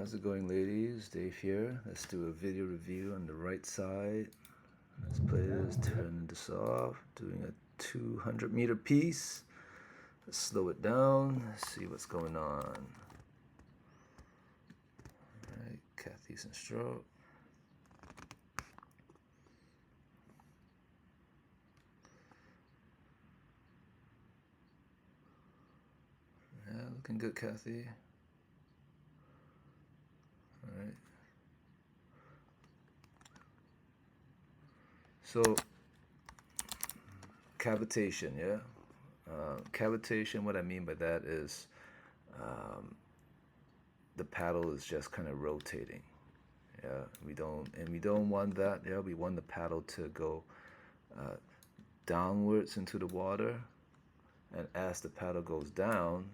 How's it going, ladies? Dave here. Let's do a video review on the right side. Let's play this, turn this off, doing a 200-meter piece. Let's slow it down, let's see what's going on. Alright, Kathy's in stroke. Yeah, looking good, Kathy. Alright. So, cavitation, yeah? Cavitation, what I mean by that is the paddle is just kind of rotating. Yeah, we don't want that. Yeah, we want the paddle to go downwards into the water, and as the paddle goes down,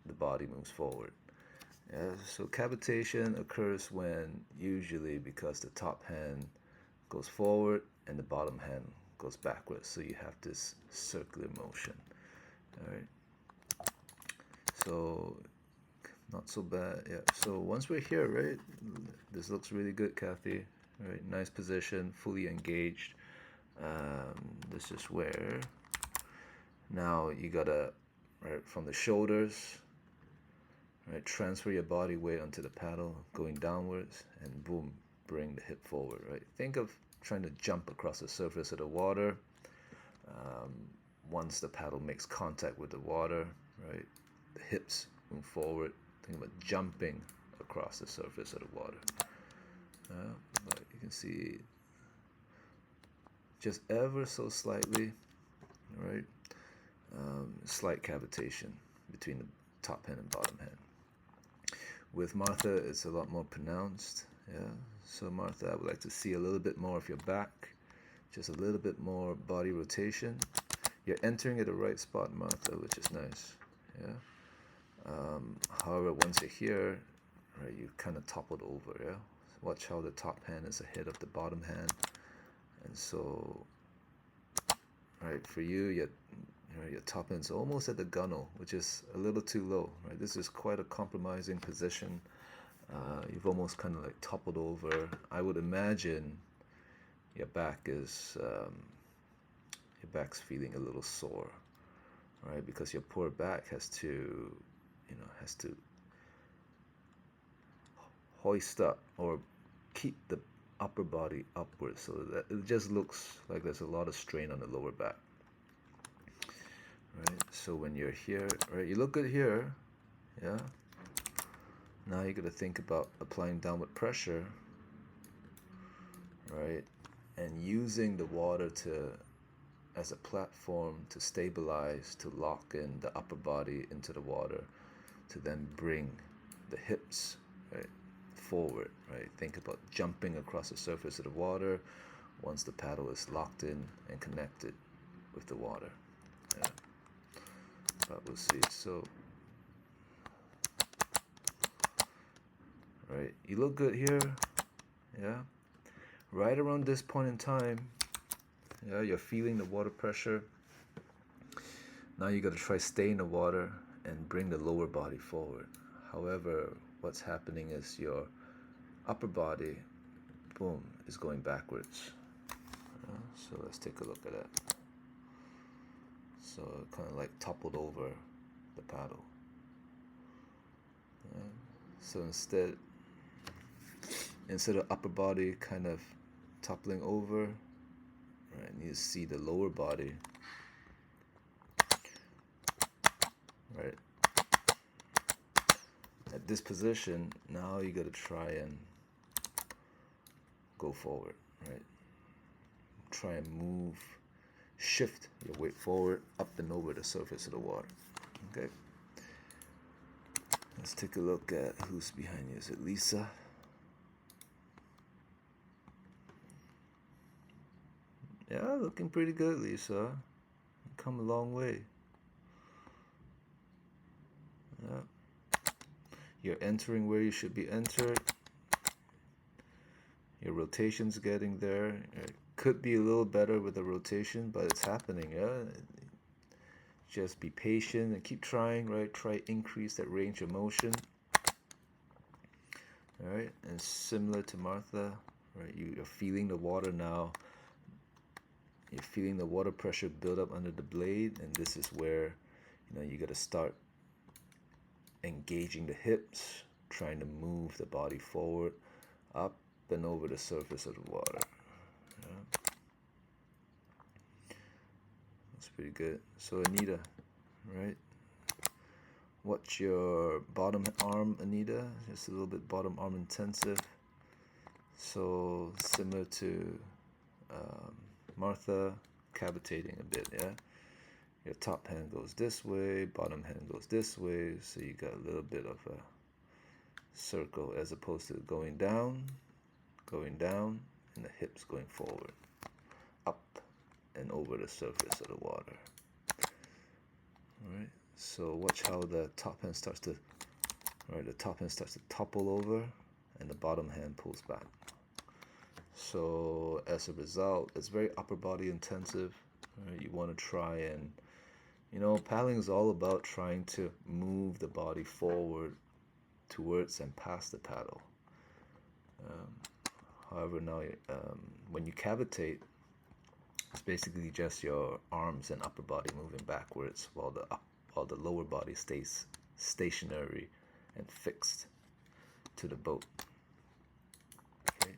the body moves forward. Yeah, so cavitation occurs when usually because the top hand goes forward and the bottom hand goes backwards, so you have this circular motion. All right, so not so bad. Yeah, so once we're here, right, this looks really good, Kathy. All right, nice position, fully engaged. This is where now you gotta, right, from the shoulders, right, transfer your body weight onto the paddle, going downwards, and boom, bring the hip forward, right? Think of trying to jump across the surface of the water. Once the paddle makes contact with the water, right, the hips move forward. Think about jumping across the surface of the water. But you can see just ever so slightly, right, slight cavitation between the top hand and bottom hand. With Martha, it's a lot more pronounced. Yeah. So Martha, I would like to see a little bit more of your back, just a little bit more body rotation. You're entering at the right spot, Martha, which is nice. Yeah. However, once you're here, right, you kind of toppled over. Yeah. Watch how the top hand is ahead of the bottom hand, and so, right, for you, your top hand's almost at the gunnel, which is a little too low. Right. This is quite a compromising position. You've almost kind of like toppled over. I would imagine your back's feeling a little sore, right? Because your poor back has to hoist up or keep the upper body upwards, so that it just looks like there's a lot of strain on the lower back. Right. So when you're here, right, you look good here, yeah. Now you got to think about applying downward pressure, right, and using the water as a platform to stabilize, to lock in the upper body into the water, to then bring the hips, right, forward, right. Think about jumping across the surface of the water once the paddle is locked in and connected with the water. Yeah. But we'll see. So, right, you look good here. Yeah. Right around this point in time, yeah, you're feeling the water pressure. Now you got to try stay in the water and bring the lower body forward. However, what's happening is your upper body, boom, is going backwards. So let's take a look at that. So it kind of like toppled over the paddle. So instead of upper body kind of toppling over, right, you need to see the lower body, right, at this position. Now you got to try and go forward, right? Try and move, shift your weight forward, up and over the surface of the water. Okay. Let's take a look at who's behind you. Is it Lisa? Yeah, looking pretty good, Lisa. Come a long way. Yeah. You're entering where you should be entered. Your rotation's getting there. It could be a little better with the rotation, but it's happening. Yeah. Just be patient and keep trying, right? Try increase that range of motion. All right, and similar to Martha, right? You're feeling the water now. You're feeling the water pressure build up under the blade, and this is where, you got to start engaging the hips, trying to move the body forward, up and over the surface of the water. Yeah. That's pretty good. So Anita, right? Watch your bottom arm, Anita. Just a little bit bottom arm intensive. So similar to Martha, cavitating a bit, yeah? Your top hand goes this way, bottom hand goes this way, so you got a little bit of a circle as opposed to going down, and the hips going forward, up and over the surface of the water. All right, so watch how the top hand starts to, topple over, and the bottom hand pulls back. So as a result, it's very upper body intensive. Right? You want to try and, paddling is all about trying to move the body forward towards and past the paddle. However, now when you cavitate, it's basically just your arms and upper body moving backwards while the lower body stays stationary and fixed to the boat. Okay.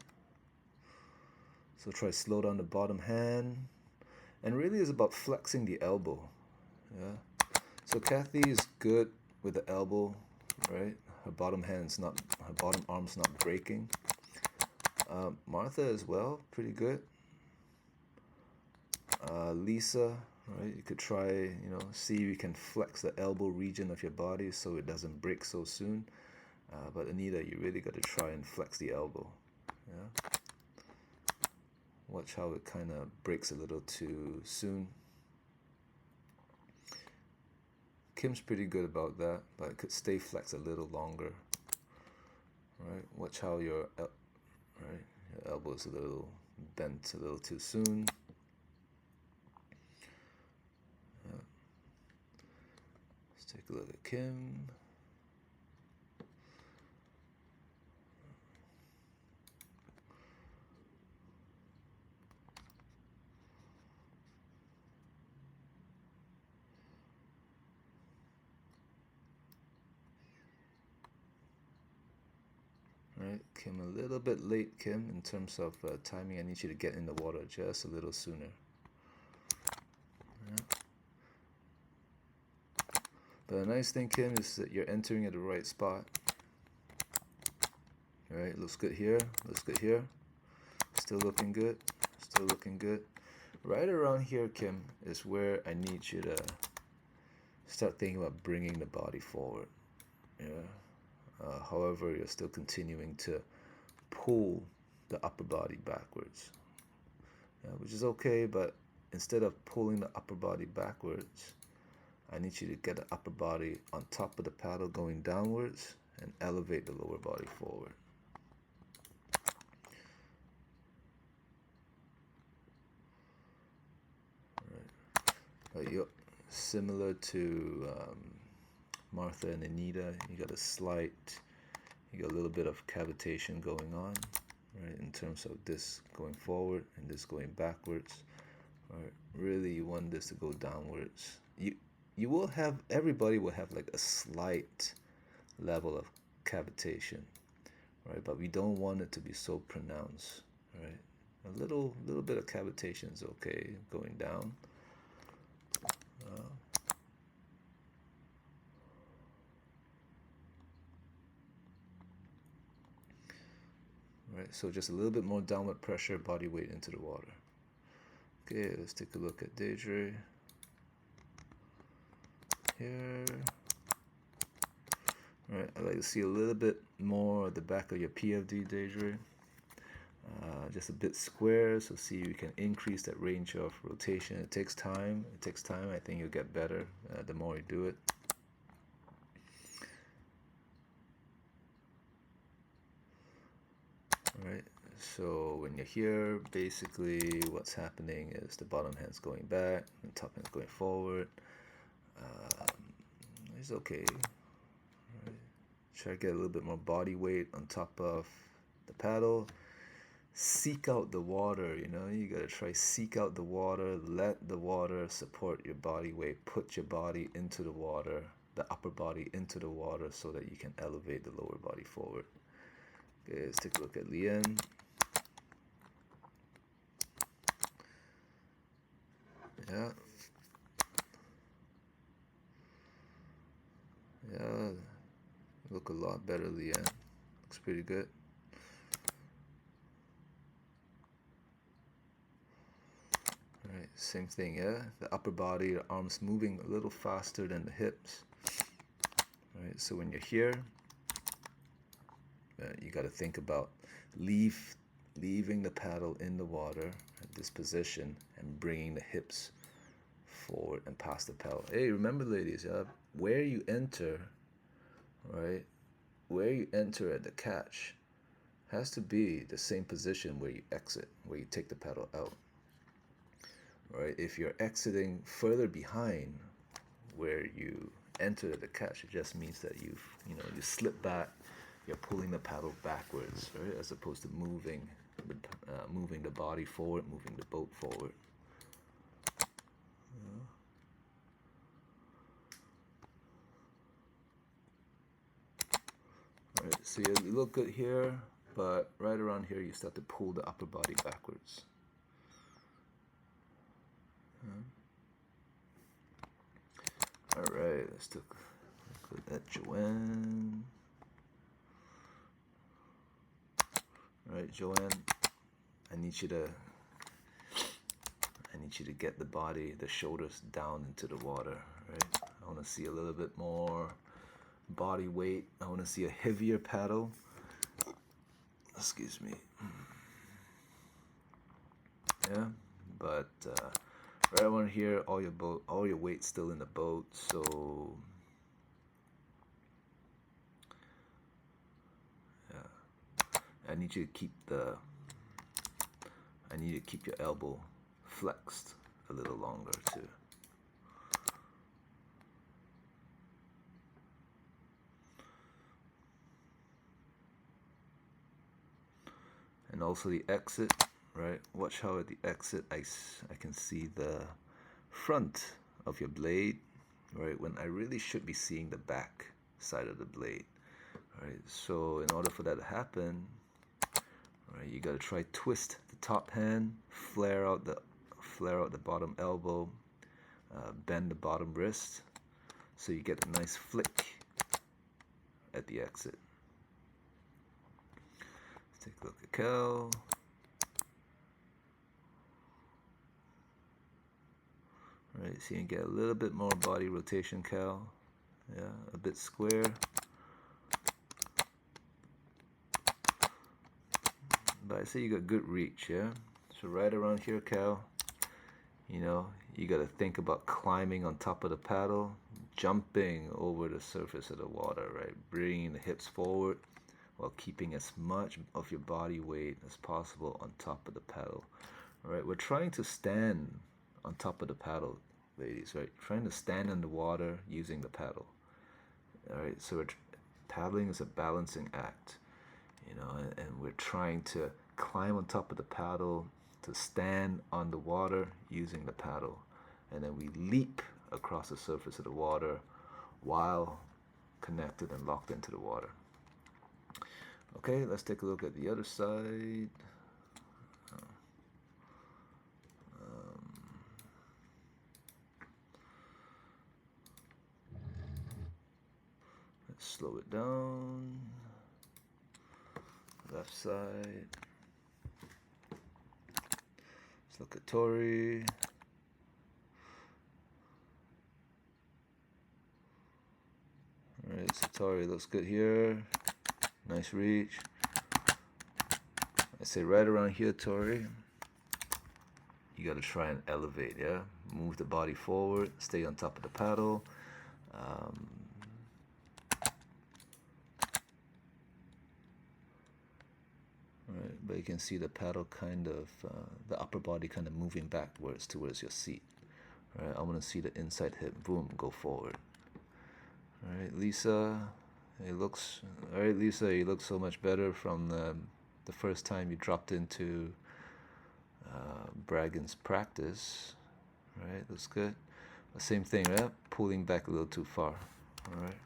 So try slow down the bottom hand, and really is about flexing the elbow. Yeah. So Kathy is good with the elbow, right? Her bottom arm's not breaking. Martha as well, pretty good. Lisa, right? You could try, see if you can flex the elbow region of your body so it doesn't break so soon. But Anita, you really got to try and flex the elbow. Yeah. Watch how it kind of breaks a little too soon. Kim's pretty good about that, but it could stay flexed a little longer. Right? Watch how your elbow's a little bent a little too soon. Let's take a look at Kim. Right, Kim, a little bit late, Kim, in terms of timing. I need you to get in the water just a little sooner. Yeah. But the nice thing, Kim, is that you're entering at the right spot. All right, looks good here, looks good here. Still looking good, still looking good. Right around here, Kim, is where I need you to start thinking about bringing the body forward. Yeah. However, you're still continuing to pull the upper body backwards, which is okay, but instead of pulling the upper body backwards, I need you to get the upper body on top of the paddle going downwards and elevate the lower body forward. Right. You're similar to Martha and Anita, you got a little bit of cavitation going on, right, in terms of this going forward and this going backwards. Right, really you want this to go downwards. Everybody will have like a slight level of cavitation, right, but we don't want it to be so pronounced, right? A little bit of cavitation is okay going down. Right, so just a little bit more downward pressure, body weight into the water. Okay, let's take a look at Deidre. Here. Alright, I'd like to see a little bit more at the back of your PFD, Deidre. Just a bit square, so see if you can increase that range of rotation. It takes time. I think you'll get better the more you do it. Alright, so when you're here, basically what's happening is the bottom hand's going back, the top hand's going forward. It's okay. Right. Try to get a little bit more body weight on top of the paddle. Seek out the water, you know, you gotta try seek out the water, let the water support your body weight, put your body into the water, the upper body into the water so that you can elevate the lower body forward. Okay, let's take a look at Lien. Yeah. Yeah, look a lot better, Lien. Looks pretty good. Alright, same thing, yeah? The upper body, the arms moving a little faster than the hips. Alright, so when you're here, you got to think about leaving the paddle in the water at this position and bringing the hips forward and past the paddle. Hey, remember, ladies, where you enter, right? Where you enter at the catch has to be the same position where you exit, where you take the paddle out. Right? If you're exiting further behind where you enter the catch, it just means that you slip back, you're pulling the paddle backwards, right? As opposed to moving the body forward, moving the boat forward. All right, so you look good here, but right around here you start to pull the upper body backwards. All right, let's look at Joanne. All right, Joanne, I need you to get the body, the shoulders down into the water, right? I want to see a little bit more body weight. I want to see a heavier paddle. Excuse me. Yeah, but right around here, all your weight still in the boat, so yeah. I need you to keep your elbow flexed a little longer too. And also the exit, right? Watch how at the exit I can see the front of your blade, right? When I really should be seeing the back side of the blade, right? So in order for that to happen, right, you gotta try twist the top hand, flare out the bottom elbow, bend the bottom wrist, so you get a nice flick at the exit. Let's take a look at Cal. Right, so you can get a little bit more body rotation, Cal. Yeah, a bit square. But I say you got good reach, yeah? So right around here, Cal, you know, you got to think about climbing on top of the paddle, jumping over the surface of the water, right? Bringing the hips forward while keeping as much of your body weight as possible on top of the paddle. All right, we're trying to stand on top of the paddle, ladies, right? Trying to stand in the water using the paddle. All right, so paddling is a balancing act, you know, and we're trying to climb on top of the paddle to stand on the water using the paddle, and then we leap across the surface of the water while connected and locked into the water. Okay, let's take a look at the other side. Let's slow it down. Left side. Let's look at Tori. Alright, so Tori looks good here. Nice reach. I say right around here, Tori, you got to try and elevate, yeah? Move the body forward, stay on top of the paddle. Right, but you can see the paddle kind of, the upper body kind of moving backwards towards your seat. All right, I want to see the inside hip, boom, go forward. All right, Lisa, It looks, all right, Lisa, you look so much better from the first time you dropped into Braggin's practice. All right, looks good. The same thing, right? Pulling back a little too far. All right.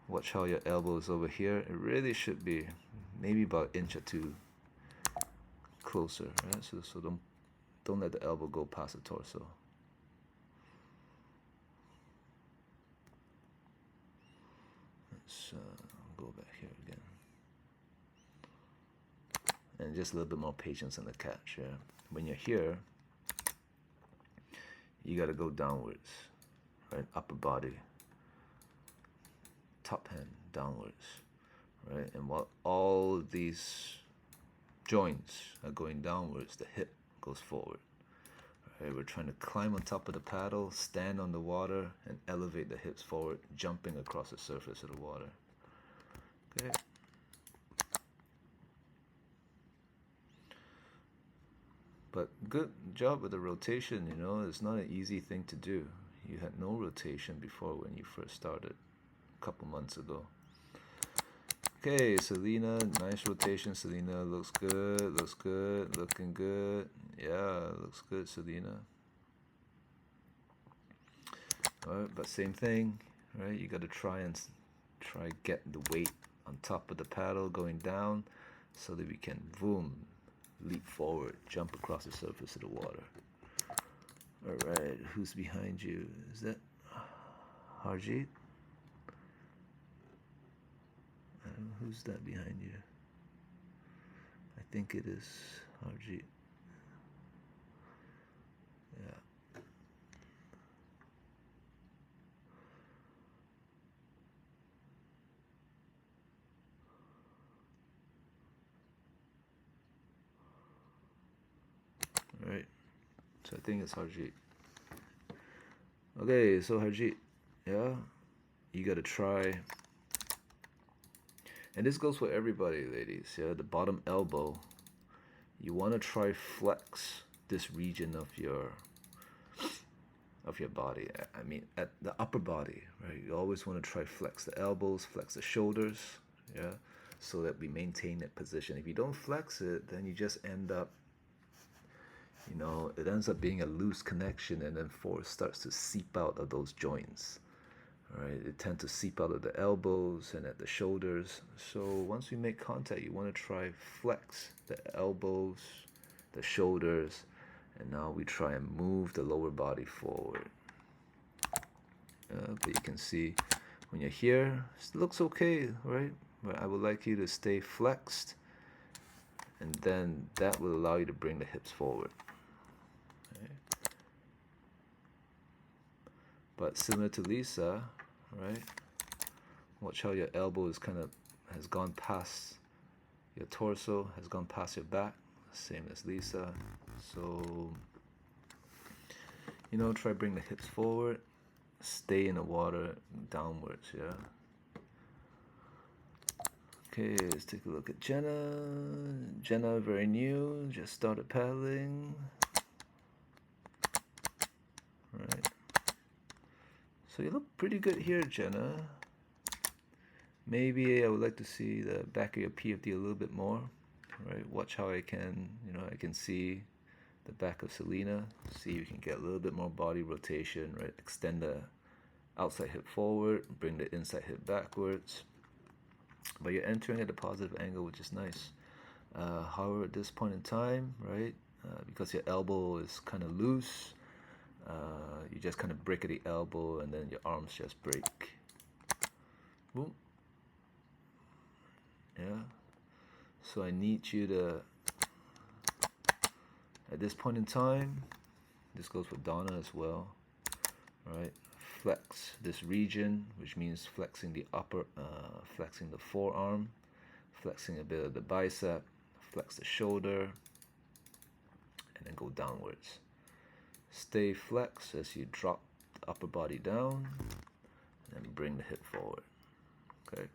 Watch how your elbow is over here. It really should be maybe about an inch or two closer, right? So don't let the elbow go past the torso. Let's go back here again. And just a little bit more patience in the catch, yeah? When you're here, you got to go downwards, right? Upper body, top hand downwards, right? And while all these joints are going downwards, the hip goes forward. Right? We're trying to climb on top of the paddle, stand on the water, and elevate the hips forward, jumping across the surface of the water. Okay. But good job with the rotation, you know, it's not an easy thing to do. You had no rotation before when you first started a couple months ago. Okay, Selena, nice rotation, Selena, looks good, looking good. Yeah, looks good, Selena. Alright, but same thing, right? You gotta try get the weight on top of the paddle going down so that we can boom, leap forward, jump across the surface of the water. Alright, who's behind you? Is that Harjeet? I don't know, who's that behind you? I think it is Harjeet. Yeah. Alright, so I think it's Harjeet. Okay, so Harjeet, yeah, you gotta try, and this goes for everybody, ladies, yeah, the bottom elbow, you wanna try flex this region of your body. I mean, at the upper body, right? You always wanna try flex the elbows, flex the shoulders, yeah, so that we maintain that position. If you don't flex it, then you just end up, you know, it ends up being a loose connection, and then force starts to seep out of those joints. All right, it tends to seep out of the elbows and at the shoulders. So once we make contact, you want to try flex the elbows, the shoulders, and now we try and move the lower body forward. But you can see when you're here, it looks okay, right? But I would like you to stay flexed, and then that will allow you to bring the hips forward. But similar to Lisa, right? Watch how your elbow is has gone past your torso, has gone past your back, same as Lisa. So, you know, try bring the hips forward, stay in the water downwards, yeah? Okay, let's take a look at Jenna. Jenna, very new, just started paddling. Right. So you look pretty good here, Jenna. Maybe I would like to see the back of your PFD a little bit more. Right, watch how I can, you know, I can see the back of Selena. See if you can get a little bit more body rotation, right? Extend the outside hip forward, bring the inside hip backwards. But you're entering at a positive angle, which is nice. However, at this point in time, right, because your elbow is kind of loose, you just kind of break at the elbow, and then your arms just break. Boom. Yeah. So I need you to, at this point in time, this goes for Donna as well, right? Flex this region, which means flexing the flexing the forearm, flexing a bit of the bicep, flex the shoulder, and then go downwards. Stay flexed as you drop the upper body down, and then bring the hip forward. Okay.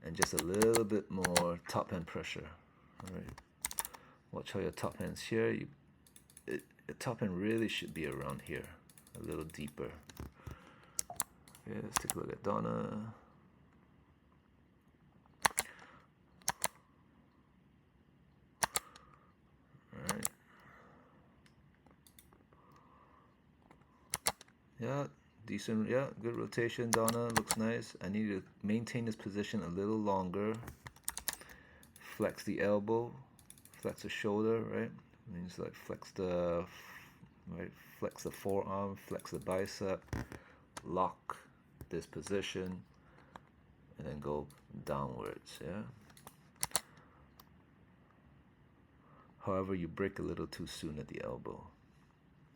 And just a little bit more top hand pressure. All right. Watch how your top hand's here. The top hand really should be around here, a little deeper. Okay, let's take a look at Donna. Alright. Yeah, decent, yeah, good rotation, Donna, looks nice. I need to maintain this position a little longer. Flex the elbow, flex the shoulder, right? Means like flex the, right, flex the forearm, flex the bicep, lock this position, and then go downwards, yeah? However, you break a little too soon at the elbow,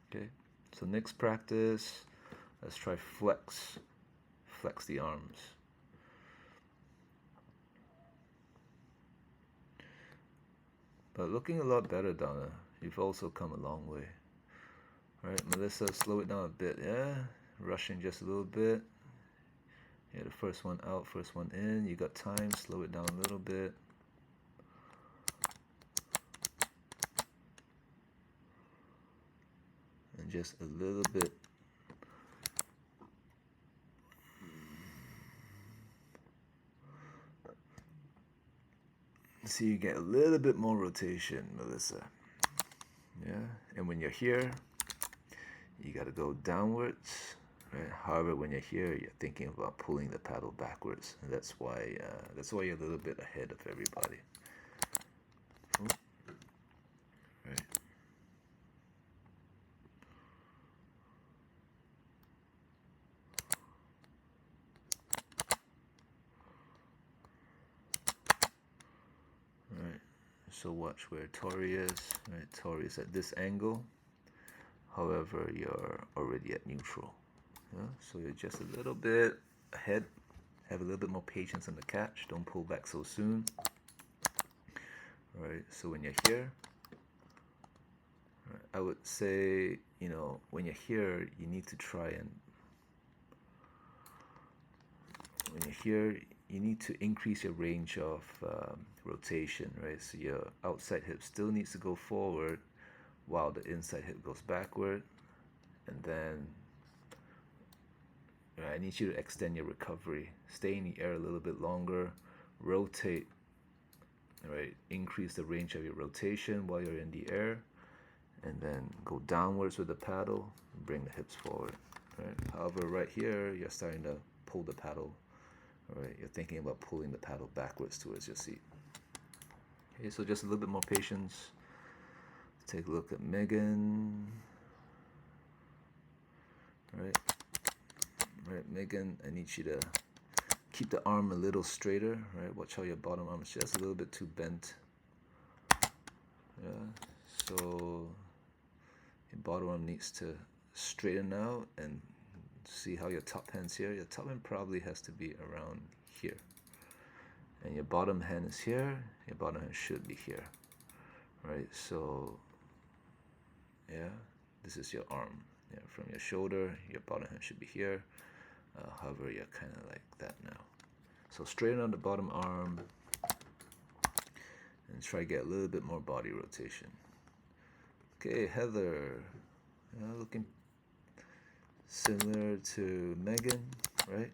okay? So next practice, let's try flex the arms. But looking a lot better, Donna. You've also come a long way. All right, Melissa, slow it down a bit, yeah? Rushing just a little bit. Yeah, the first one out, first one in. You got time, slow it down a little bit. And just a little bit. So you get a little bit more rotation, Melissa. Yeah, and when you're here, you got to go downwards. Right? However, when you're here, you're thinking about pulling the paddle backwards, and that's why you're a little bit ahead of everybody. Right. Right. So watch where Tori is. Right. Tori is at this angle. However, you're already at neutral. Yeah? So you're just a little bit ahead. Have a little bit more patience on the catch. Don't pull back so soon. Right. So when you're here, right, I would say, you know, when you're here, you need to try and, when you're here, you need to increase your range of rotation, right? So your outside hip still needs to go forward while the inside hip goes backward. And then I need you to extend your recovery. Stay in the air a little bit longer. Rotate, right? Increase the range of your rotation while you're in the air. And then go downwards with the paddle. And bring the hips forward, right? However, right here, you're starting to pull the paddle. Right? You're thinking about pulling the paddle backwards towards your seat. Okay, so just a little bit more patience. Take a look at Megan. Right, Megan, I need you to keep the arm a little straighter, right? Watch how your bottom arm is just a little bit too bent. Yeah, so your bottom arm needs to straighten out, and see how your top hand's here. Your top hand probably has to be around here. And your bottom hand is here, your bottom hand should be here. Right, so yeah, this is your arm. Yeah, from your shoulder, your bottom hand should be here. However, you're kind of like that now. So straighten out the bottom arm and try to get a little bit more body rotation. Okay, Heather, looking similar to Megan, right?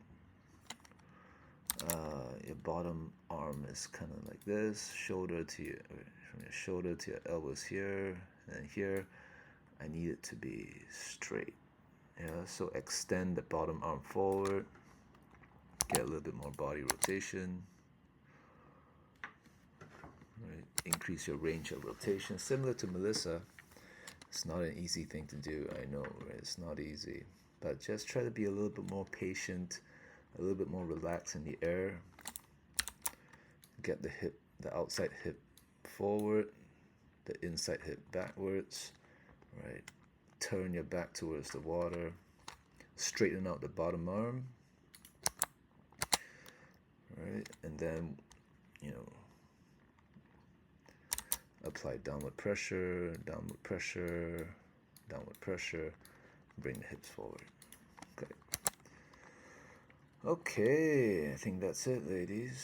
Your bottom arm is kind of like this, shoulder to your, from your shoulder to your elbows here, and here. I need it to be straight. Yeah, so extend the bottom arm forward, get a little bit more body rotation, right? Increase your range of rotation. Similar to Melissa, it's not an easy thing to do, I know, right? It's not easy, but just try to be a little bit more patient, a little bit more relaxed in the air. Get the hip, the outside hip forward, the inside hip backwards, right? Turn your back towards the water. Straighten out the bottom arm. Right? And then, you know, apply downward pressure, downward pressure, downward pressure. Bring the hips forward. Okay. Okay, I think that's it, ladies.